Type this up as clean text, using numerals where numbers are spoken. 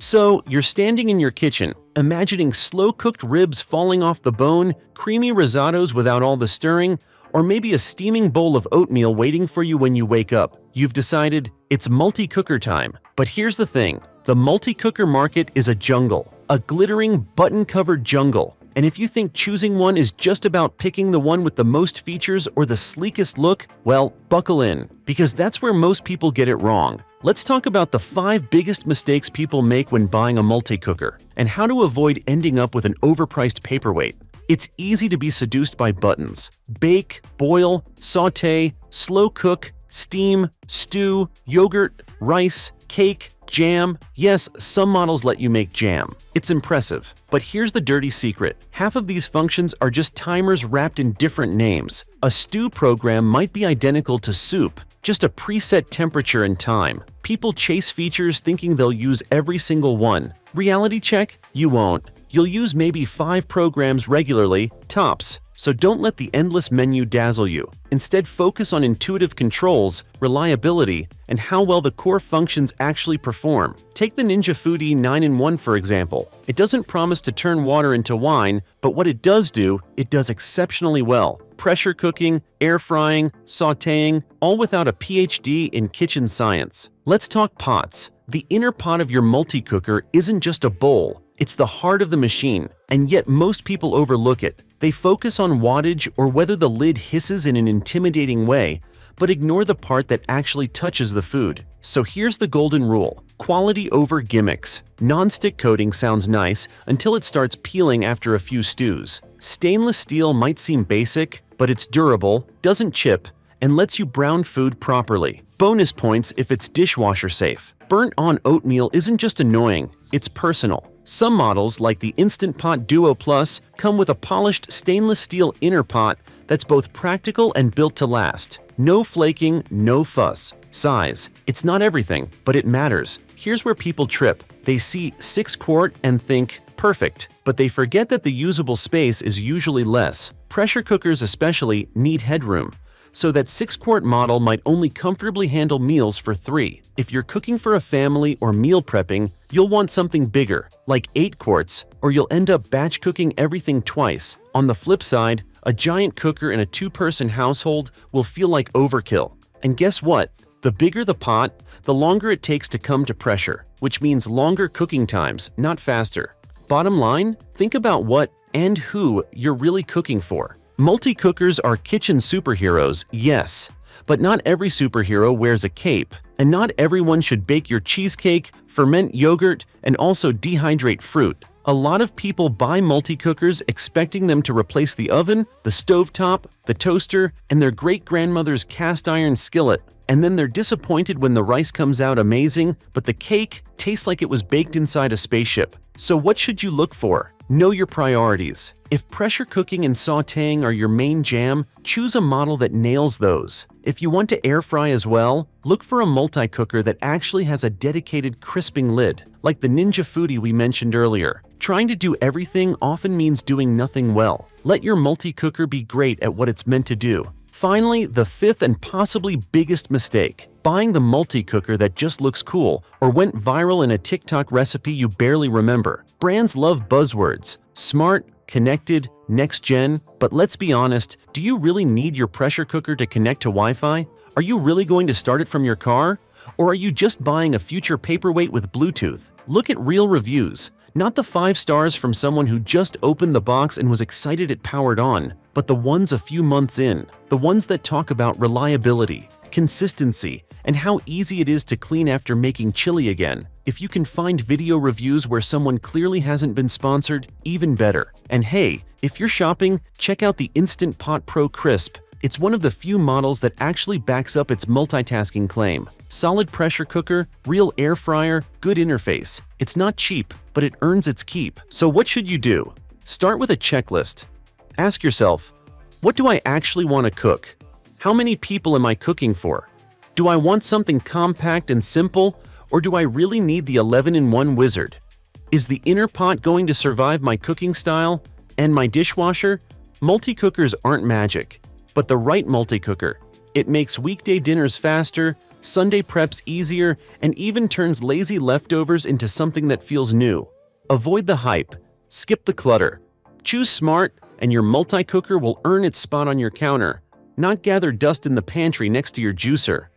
So, you're standing in your kitchen, imagining slow-cooked ribs falling off the bone, creamy risottos without all the stirring, or maybe a steaming bowl of oatmeal waiting for you when you wake up. You've decided it's multi-cooker time. But here's the thing, the multi-cooker market is a jungle, a glittering, button-covered jungle. And if you think choosing one is just about picking the one with the most features or the sleekest look, well, buckle in, because that's where most people get it wrong. Let's talk about the 5 biggest mistakes people make when buying a multi-cooker, and how to avoid ending up with an overpriced paperweight. It's easy to be seduced by buttons. Bake, boil, sauté, slow cook, steam, stew, yogurt, rice, cake, jam. Yes, some models let you make jam. It's impressive. But here's the dirty secret. Half of these functions are just timers wrapped in different names. A stew program might be identical to soup, just a preset temperature and time. People chase features thinking they'll use every single one. Reality check? You won't. You'll use maybe 5 programs regularly, tops. So don't let the endless menu dazzle you. Instead, focus on intuitive controls, reliability, and how well the core functions actually perform. Take the Ninja Foodi 9-in-1 for example. It doesn't promise to turn water into wine, but what it does do, it does exceptionally well. Pressure cooking, air frying, sautéing, all without a PhD in kitchen science. Let's talk pots. The inner pot of your multi-cooker isn't just a bowl. It's the heart of the machine, and yet most people overlook it. They focus on wattage or whether the lid hisses in an intimidating way, but ignore the part that actually touches the food. So here's the golden rule. Quality over gimmicks. Non-stick coating sounds nice until it starts peeling after a few stews. Stainless steel might seem basic, but it's durable, doesn't chip, and lets you brown food properly. Bonus points if it's dishwasher safe. Burnt-on oatmeal isn't just annoying, it's personal. Some models, like the Instant Pot Duo Plus, come with a polished stainless steel inner pot that's both practical and built to last. No flaking, no fuss. Size. It's not everything, but it matters. Here's where people trip. They see 6 quart and think, perfect, but they forget that the usable space is usually less. Pressure cookers especially need headroom, so that 6-quart model might only comfortably handle meals for 3. If you're cooking for a family or meal prepping, you'll want something bigger, like 8 quarts, or you'll end up batch cooking everything twice. On the flip side, a giant cooker in a 2-person household will feel like overkill. And guess what? The bigger the pot, the longer it takes to come to pressure, which means longer cooking times, not faster. Bottom line, think about what and who you're really cooking for. Multi-cookers are kitchen superheroes, yes, but not every superhero wears a cape, and not everyone should bake your cheesecake, ferment yogurt, and also dehydrate fruit. A lot of people buy multi-cookers expecting them to replace the oven, the stovetop, the toaster, and their great-grandmother's cast-iron skillet, and then they're disappointed when the rice comes out amazing, but the cake tastes like it was baked inside a spaceship. So what should you look for? Know your priorities. If pressure cooking and sautéing are your main jam, choose a model that nails those. If you want to air fry as well, look for a multi-cooker that actually has a dedicated crisping lid, like the Ninja Foodi we mentioned earlier. Trying to do everything often means doing nothing well. Let your multi-cooker be great at what it's meant to do. Finally, the 5th and possibly biggest mistake. Buying the multi-cooker that just looks cool or went viral in a TikTok recipe you barely remember. Brands love buzzwords. Smart, connected, next-gen, but let's be honest, do you really need your pressure cooker to connect to Wi-Fi? Are you really going to start it from your car? Or are you just buying a future paperweight with Bluetooth? Look at real reviews. Not the 5 stars from someone who just opened the box and was excited it powered on, but the ones a few months in. The ones that talk about reliability, consistency, and how easy it is to clean after making chili again. If you can find video reviews where someone clearly hasn't been sponsored, even better. And hey, if you're shopping, check out the Instant Pot Pro Crisp. It's one of the few models that actually backs up its multitasking claim. Solid pressure cooker, real air fryer, good interface. It's not cheap, but it earns its keep. So what should you do? Start with a checklist. Ask yourself, what do I actually want to cook? How many people am I cooking for? Do I want something compact and simple, or do I really need the 11-in-1 wizard? Is the inner pot going to survive my cooking style and my dishwasher? Multi-cookers aren't magic, but the right multi-cooker. It makes weekday dinners faster, Sunday prep's easier and even turns lazy leftovers into something that feels new. Avoid the hype. Skip the clutter. Choose smart, and your multi-cooker will earn its spot on your counter, not gather dust in the pantry next to your juicer.